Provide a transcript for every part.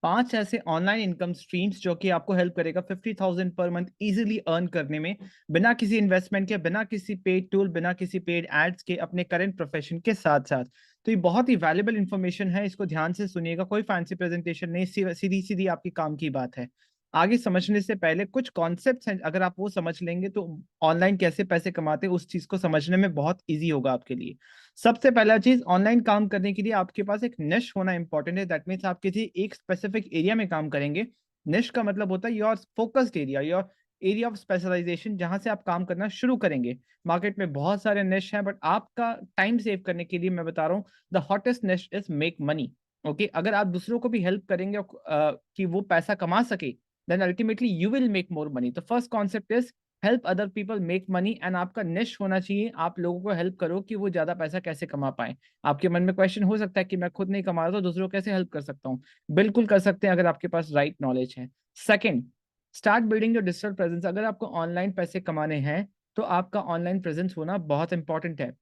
5 ऐसे online income streams जो कि आपको हेल्प करेगा 50,000 पर मंथ इजीली अर्न करने में, बिना किसी इन्वेस्टमेंट के, बिना किसी पेड टूल, बिना किसी पेड एड्स के, अपने करंट प्रोफेशन के साथ-साथ। तो ये बहुत ही वैल्यूएबल इन्फॉर्मेशन है, इसको ध्यान से सुनिएगा, कोई फैंसी प्रेजेंटेशन नहीं, सीधी-सीधी आपकी काम की बात है। आगे समझने से पहले कुछ कॉन्सेप्ट्स हैं, अगर आप वो समझ लेंगे तो ऑनलाइन कैसे पैसे कमाते हैं उस चीज़ को समझने में बहुत ईज़ी होगा आपके लिए। सबसे पहला चीज़, ऑनलाइन काम करने के लिए आपके पास एक निश होना इंपॉर्टेंट है। दैट मीन्स आप किसी एक स्पेसिफिक एरिया में काम करेंगे। निश का मतलब होता है your focused area, your area of specialisation, जहाँ से आप काम करना शुरू करेंगे। मार्केट में बहुत सारे निश हैं, बट आपका टाइम सेव करने के लिए मैं बता रहा हूँ, द हॉटेस्ट निश इज़ मेक मनी। ओके, अगर आप दूसरों को भी हेल्प करेंगे कि वो पैसा कमा सके, then ultimately you will make more money. तो first concept is help other people make money, and आपका निश होना चाहिए, आप लोगों को हेल्प करो कि वो ज़्यादा पैसा कैसे कमा पाएँ। आपके मन में क्वेश्चन हो सकता है कि मैं खुद नहीं कमा रहा तो दूसरों को कैसे हेल्प कर सकता हूँ? बिल्कुल कर सकते हैं अगर आपके पास राइट नॉलेज है। Second, start building your digital presence. अगर आपको ऑनलाइन पैसे कमाने हैं, तो आपका ऑनलाइन प्रेजेंस होना बहुत इंपॉर्टेंट है।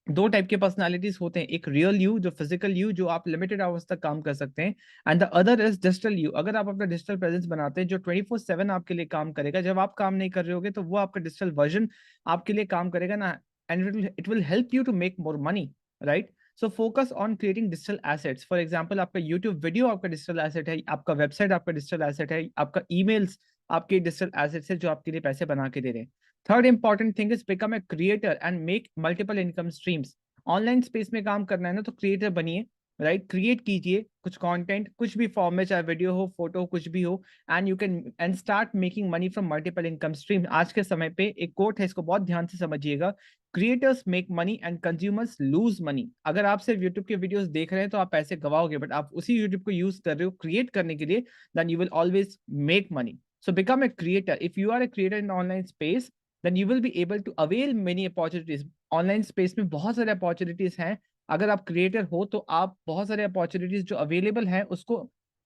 2 टाइप के पर्सनैलिटीज़ होते हैं, एक रियल यू, जो फिज़िकल यू, जो आप लिमिटेड आवर्स तक काम कर सकते हैं, and the other is digital you. अगर आप अपना डिजिटल प्रेज़ेंस बनाते हैं, जो 24/7 आपके लिए काम करेगा, जब आप काम नहीं कर रहे होगे, तो वो आपका डिजिटल वर्ज़न आपके लिए काम करेगा ना, and it will help you to make more money, right? So focus on creating digital assets. For example, आपका यूट्यूब वीडियो आपका डिजिटल एसेट है, आपका वेबसाइट आपका डिजिटल एसेट है, आपका ईमेल्स आपके डिजिटल एसेट्स है, जो आपके लिए पैसे बना के दे रहे हैं। Third important thing is become a creator and make multiple income streams. Online space में काम करना है ना, तो क्रिएटर बनिए, राइट? क्रिएट कीजिए कुछ कंटेंट, कुछ भी फॉर्म में, चाहे वीडियो हो, फोटो हो, कुछ भी हो, and you can and start making money from multiple income stream. आज के समय पे एक कोट है, इसको बहुत ध्यान से समझिएगा, creators make money and consumers lose money. अगर आप सिर्फ यूट्यूब के वीडियोस देख रहे हैं तो आप पैसे गवाओगे, बट आप उसी यूट्यूब को यूज कर रहे हो क्रिएट करने के लिए, then you will always make money. So become a creator. If you are a creator in online space, then you will be able to avail many opportunities। Online space में बहुत सारे opportunities हैं। अगर आप creator हो तो आप बहुत सारे अपॉर्चुनिटीज जो अवेलेबल हैं उसको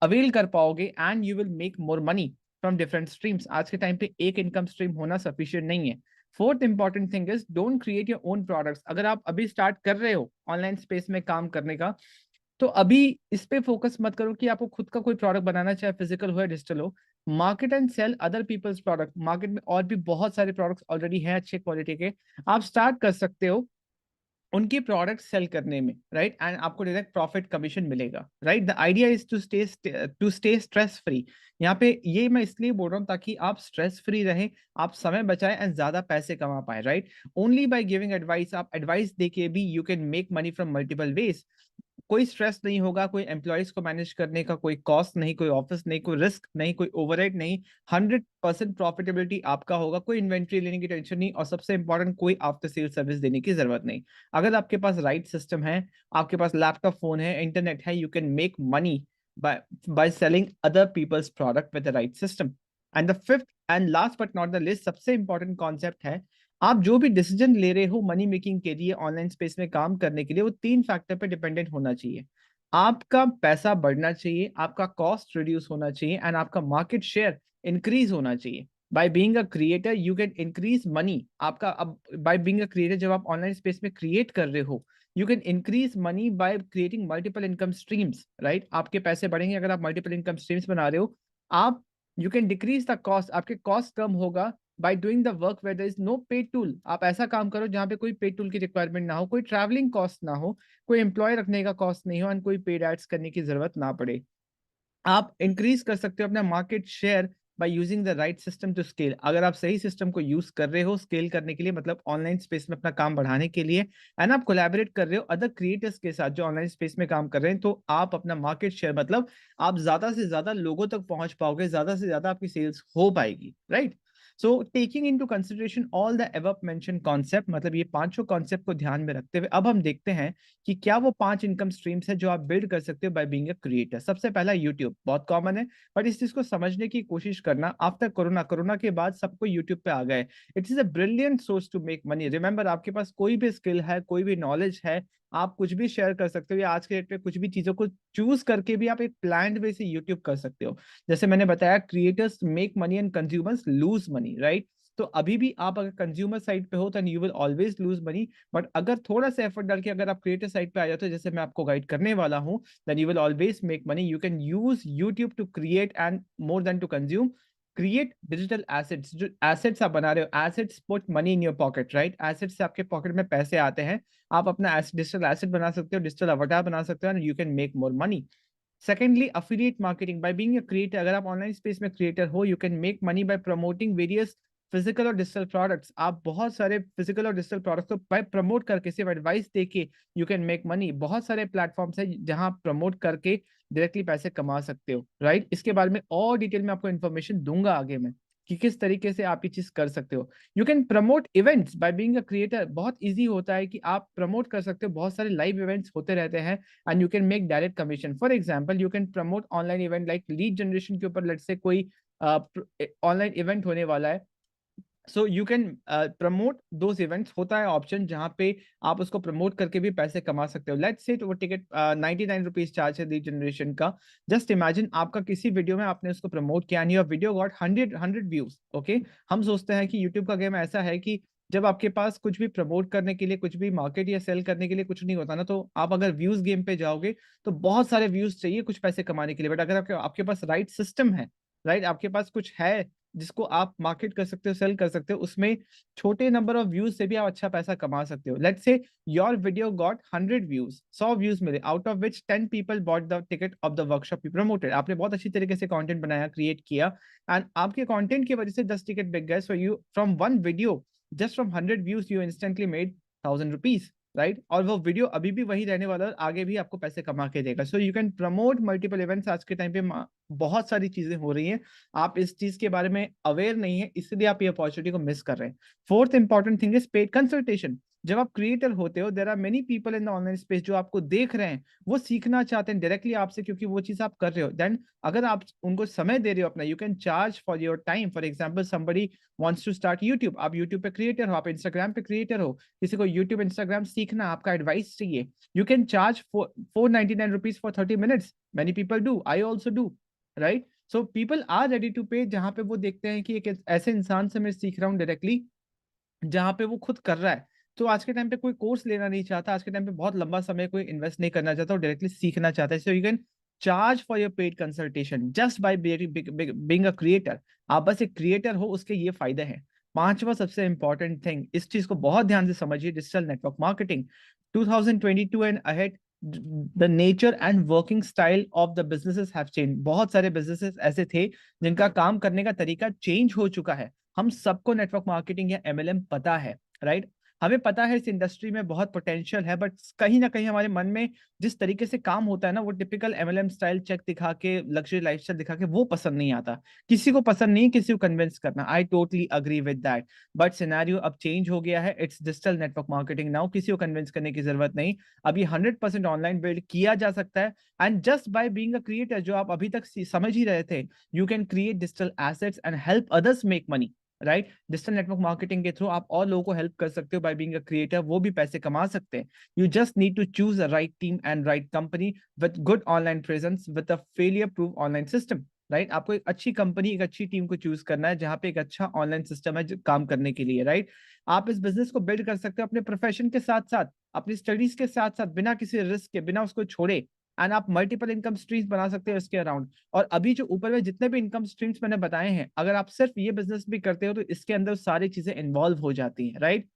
अवेल कर पाओगे, and you will make more money from different streams. आज के टाइम पे एक इनकम स्ट्रीम होना सफिशिएंट नहीं है। Fourth important thing is don't create your own products. अगर आप अभी स्टार्ट कर रहे हो ऑनलाइन स्पेस में काम करने का, तो अभी इस पे फोकस मत करो कि आपको खुद का कोई प्रोडक्ट बनाना, चाहे फिजिकल हो या डिजिटल हो। Market and sell other people's product. Market में और भी बहुत सारे प्रोडक्ट्स ऑलरेडी हैं अच्छे क्वालिटी के, आप स्टार्ट कर सकते हो उनकी प्रोडक्ट सेल करने में, राइट? एंड आपको डायरेक्ट प्रॉफिट कमीशन मिलेगा, right? The idea is to stay stress free. यहाँ पे ये मैं इसलिए बोल रहा हूँ ताकि आप स्ट्रेस फ्री रहें, आप समय बचाएं एंड ज्यादा पैसे कमा पाए, right? Only by giving advice, आप एडवाइस देके भी you can make money from multiple ways. कोई स्ट्रेस नहीं होगा, कोई एम्प्लॉइज़ को मैनेज करने का कोई कॉस्ट नहीं, कोई ऑफ़िस नहीं, कोई रिस्क नहीं, कोई ओवरहेड नहीं। 100% प्रॉफिटेबिलिटी आपका होगा, कोई इन्वेंटरी लेने की टेंशन नहीं, और सबसे इम्पोर्टेंट, कोई आफ्टर सेल सर्विस देने की ज़रूरत नहीं। अगर आपके पास राइट सिस्टम है, आपके पास लैपटॉप, फ़ोन है, इंटरनेट है, you can make money by by selling other people's product with the right system. And the fifth and last but not the least, सबसे इम्पोर्टेंट कॉन्सेप्ट है, आप जो भी डिसीजन ले रहे हो मनी मेकिंग के लिए, ऑनलाइन स्पेस में काम करने के लिए, वो 3 फैक्टर पे डिपेंडेंट होना चाहिए। आपका पैसा बढ़ना चाहिए, आपका कॉस्ट रिड्यूस होना चाहिए, एंड आपका मार्केट शेयर इंक्रीज होना चाहिए। By being a creator you can increase money. आपका अब बाय बीइंग अ क्रिएटर, जब आप ऑनलाइन स्पेस में क्रिएट कर रहे हो, you can increase money by creating multiple income streams, right? आपके पैसे बढ़ेंगे अगर आप मल्टीपल इनकम स्ट्रीम्स बना रहे हो। आप you can decrease the cost, आपके कॉस्ट कम होगा by doing the work where there is no paid tool. आप ऐसा काम करो जहाँ पे कोई पेड टूल की रिक्वायरमेंट ना हो, कोई ट्रैवलिंग कॉस्ट ना हो, कोई एम्प्लॉय रखने का कॉस्ट नहीं हो, एंड कोई पेड एड्स करने की जरूरत ना पड़े। आप इंक्रीज कर सकते हो अपना market share by using the right system to scale. अगर आप सही सिस्टम को यूज कर रहे हो स्केल करने के लिए, मतलब ऑनलाइन स्पेस में अपना काम बढ़ाने के लिए, एंड आप कोलैबोरेट कर रहे हो अदर क्रिएटर्स के साथ जो ऑनलाइन स्पेस में काम कर रहे हैं, तो आप अपना मार्केट शेयर, मतलब आप ज्यादा से ज्यादा लोगों तक पहुंच पाओगे, ज्यादा से ज्यादा आपकी सेल्स हो पाएगी, right? So taking into consideration all the above mention concept, मतलब ये पांचों कॉन्सेप्ट को ध्यान में रखते हुए अब हम देखते हैं कि क्या वो 5 इनकम स्ट्रीम्स हैं जो आप बिल्ड कर सकते हो बाय बीइंग अ क्रिएटर। सबसे पहला यूट्यूब, बहुत कॉमन है, बट इस चीज को समझने की कोशिश करना। आफ्टर कोरोना, कोरोना के बाद सबको यूट्यूब पे आ गए। It is a brilliant source to make money. Remember, आपके पास कोई भी स्किल है, कोई भी नॉलेज है, आप कुछ भी शेयर कर सकते हो, या आज के डेट पे कुछ भी चीजों को चूज करके भी आप एक प्लान्ड वे से यूट्यूब कर सकते हो। जैसे मैंने बताया, creators make money and consumers lose money, right? तो अभी भी आप अगर कंज्यूमर साइड पे हो, then you will always lose money. But अगर थोड़ा सा एफर्ट डाल के अगर आप क्रिएटर साइड पे आ जाते हो, जैसे मैं आपको गाइड करने वाला हूँ, then you will always make money. You can use YouTube to create and more than to consume. Create digital assets, जो एसेट्स आप बना रहे हो, assets put money in your pocket, right? Assets से आपके पॉकेट में पैसे आते हैं, आप अपना डिजिटल एसेट बना सकते हो, डिजिटल अवतार बना सकते हो, and you can make more money. Secondly, affiliate marketing. By being a creator, अगर आप ऑनलाइन स्पेस में क्रिएटर हो, you can make money bye promoting various physical और डिजिटल प्रोडक्ट्स। आप बहुत सारे फिजिकल और डिजिटल प्रोडक्ट्स को बाय प्रमोट करके, सिर्फ एडवाइस देके यू कैन मेक मनी। बहुत सारे प्लेटफॉर्म्स है जहां आप प्रमोट करके डायरेक्टली पैसे कमा सकते हो, राइट? इसके बारे में और डिटेल में आपको इन्फॉर्मेशन दूंगा आगे में कि किस तरीके से आप ये चीज कर सकते हो। You can promote events by being a creator. बहुत ईजी होता है कि आप प्रमोट कर सकते हो, बहुत सारे लाइव इवेंट्स होते रहते हैं and you can make direct commission. For example, you can promote online event like lead generation के ऊपर let's say कोई ऑनलाइन इवेंट होने वाला है, so you can promote those events. होता है ऑप्शन जहां पे आप उसको प्रमोट करके भी पैसे कमा सकते हो। लेट्स से वो टिकट 99 रुपीज चार्ज है लीड जनरेशन का। जस्ट इमेजिन आपका किसी वीडियो में आपने उसको प्रमोट किया and your video got 100 views. Okay, हम सोचते हैं कि यूट्यूब का गेम ऐसा है कि जब आपके पास कुछ भी प्रमोट करने के लिए, कुछ भी मार्केट या सेल करने के लिए कुछ नहीं होता ना, तो आप अगर व्यूज गेम पे जाओगे तो बहुत सारे व्यूज चाहिए कुछ पैसे कमाने के लिए। बट अगर आपके आपके पास राइट सिस्टम है, राइट, आपके पास कुछ है जिसको आप मार्केट कर सकते हो, सेल कर सकते हो, उसमें छोटे नंबर ऑफ व्यूज से भी आप अच्छा पैसा कमा सकते हो। Let's say your video got 100 views, 100 views मिले, out of which 10 people bought the ticket of the workshop you promoted. आपने बहुत अच्छी तरीके से कंटेंट बनाया, क्रिएट किया, एंड आपके कंटेंट की वजह से 10 टिकट बिक गए। So you from one video, just from 100 views you instantly made 1000 rupees, right? और वो वीडियो अभी भी वही रहने वाला है, आगे भी आपको पैसे कमा के देगा। So you can promote multiple events. आज के टाइम पे बहुत सारी चीजें हो रही हैं, आप इस चीज के बारे में अवेयर नहीं है, इसलिए आप ये अपॉर्चुनिटी को मिस कर रहे हैं। Fourth important thing is paid consultation. जब आप क्रिएटर होते हो, there are many people in the online space जो आपको देख रहे हैं, वो सीखना चाहते हैं डायरेक्टली आपसे, क्योंकि वो चीज आप कर रहे हो। देन अगर आप उनको समय दे रहे हो अपना, you can charge for your time. For example, somebody wants to start YouTube, आप यूट्यूब पे क्रिएटर हो, आप इंस्टाग्राम पे क्रिएटर हो, किसी को यूट्यूब इंस्टाग्राम सीखना, आपका एडवाइस चाहिए, you can charge 499 rupees for 30 minutes. Many people do, I also do, right? So people are ready to pay, जहां पे वो देखते हैं कि एक ऐसे इंसान से मैं सीख रहा हूँ डायरेक्टली, जहां पे वो खुद कर रहा है। तो आज के टाइम पे कोई कोर्स लेना नहीं चाहता, आज के टाइम पे बहुत लंबा समय कोई इन्वेस्ट नहीं करना चाहता, और डायरेक्टली सीखना चाहता है। So you can charge for your paid consultation just by being a creator. आप बस एक क्रिएटर हो, उसके ये फायदे हैं। पांचवा सबसे इंपॉर्टेंट थिंग, इस चीज को बहुत ध्यान से समझिए, digital network marketing 2022 and ahead, the nature and working style of the businesses have change. बहुत सारे बिजनेसेस ऐसे थे जिनका काम करने का तरीका चेंज हो चुका है। हम सबको नेटवर्क मार्केटिंग या एमएलएम पता है, राइट? हमें पता है इस इंडस्ट्री में बहुत पोटेंशियल है, बट कहीं ना कहीं हमारे मन में जिस तरीके से काम होता है ना, वो टिपिकल एमएलएम स्टाइल, चेक दिखा के, लग्जरी लाइफस्टाइल दिखा के, वो पसंद नहीं आता। किसी को पसंद नहीं, किसी को कन्विंस करना। I totally agree with that, but scenario अब चेंज हो गया है। It's digital network marketing now, किसी को कन्विंस करने की जरूरत नहीं। अभी 100% ऑनलाइन बिल्ड किया जा सकता है, and just by being a creator, जो आप अभी तक समझ ही रहे थे, you can create digital assets and help others make money, right? Digital network marketing के थ्रू आप और लोगों को हेल्प कर सकते हो बाय बीइंग अ क्रिएटर, वो भी पैसे कमा सकते हैं। You just need to choose a right team and right company with good online presence with a failure proof online system, right? आपको एक अच्छी कंपनी, एक अच्छी टीम को चूज करना है जहां पे एक अच्छा ऑनलाइन सिस्टम है काम करने के लिए, राइट? आप इस बिजनेस को बिल्ड कर सकते हो अपने प्रोफेशन के साथ साथ, अपनी स्टडीज के साथ साथ, बिना किसी रिस्क के, बिना उसको छोड़े, एंड आप मल्टीपल इनकम स्ट्रीम्स बना सकते हो इसके अराउंड। और अभी जो ऊपर में जितने भी इनकम स्ट्रीम्स मैंने बताए हैं, अगर आप सिर्फ ये बिजनेस भी करते हो तो इसके अंदर सारी चीजें इन्वॉल्व हो जाती हैं, राइट?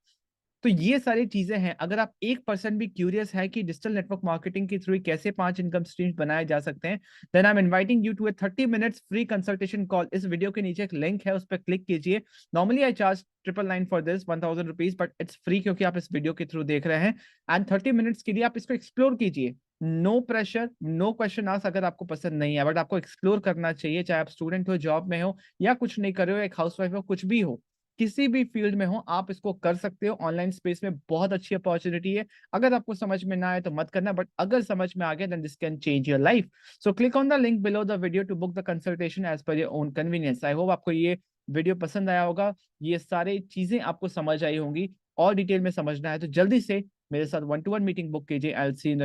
तो ये सारी चीजें हैं। अगर आप 1% भी क्यूरियस है कि डिजिटल नेटवर्क मार्केटिंग के थ्रू कैसे 5 इनकम स्ट्रीम्स बनाए जा सकते हैं, then I am inviting you to a 30 minutes free consultation call. इस वीडियो के नीचे एक लिंक है, उस पर क्लिक कीजिए। Normally I charge 999 for this, 1000 rupees, but it's free क्योंकि आप इस वीडियो के थ्रू देख रहे हैं। एंड 30 मिनट्स के लिए आप इसको एक्सप्लोर कीजिए। No pressure, no question ask अगर आपको पसंद नहीं है, बट आपको एक्सप्लोर करना चाहिए, चाहे आप स्टूडेंट हो, जॉब में हो, या कुछ नहीं कर रहे हो, एक हाउसवाइफ हो, कुछ भी हो, किसी भी फील्ड में हो, आप इसको कर सकते हो। ऑनलाइन स्पेस में बहुत अच्छी अपॉर्चुनिटी है। अगर आपको समझ में ना आए तो मत करना, बट अगर समझ में आ गया then this can change your life. So click on the link below the video to book the consultation as per your own convenience. I hope आपको ये वीडियो पसंद आया होगा, ये सारी चीजें आपको समझ आई होंगी। और डिटेल में समझना है तो जल्दी से मेरे साथ 1-to-1 मीटिंग बुक कीजिए। I see in the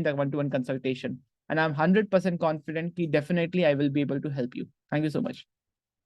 1-to-1 consultation, and I am 100% confident कि definitely I will be able to help you. Thank you so much.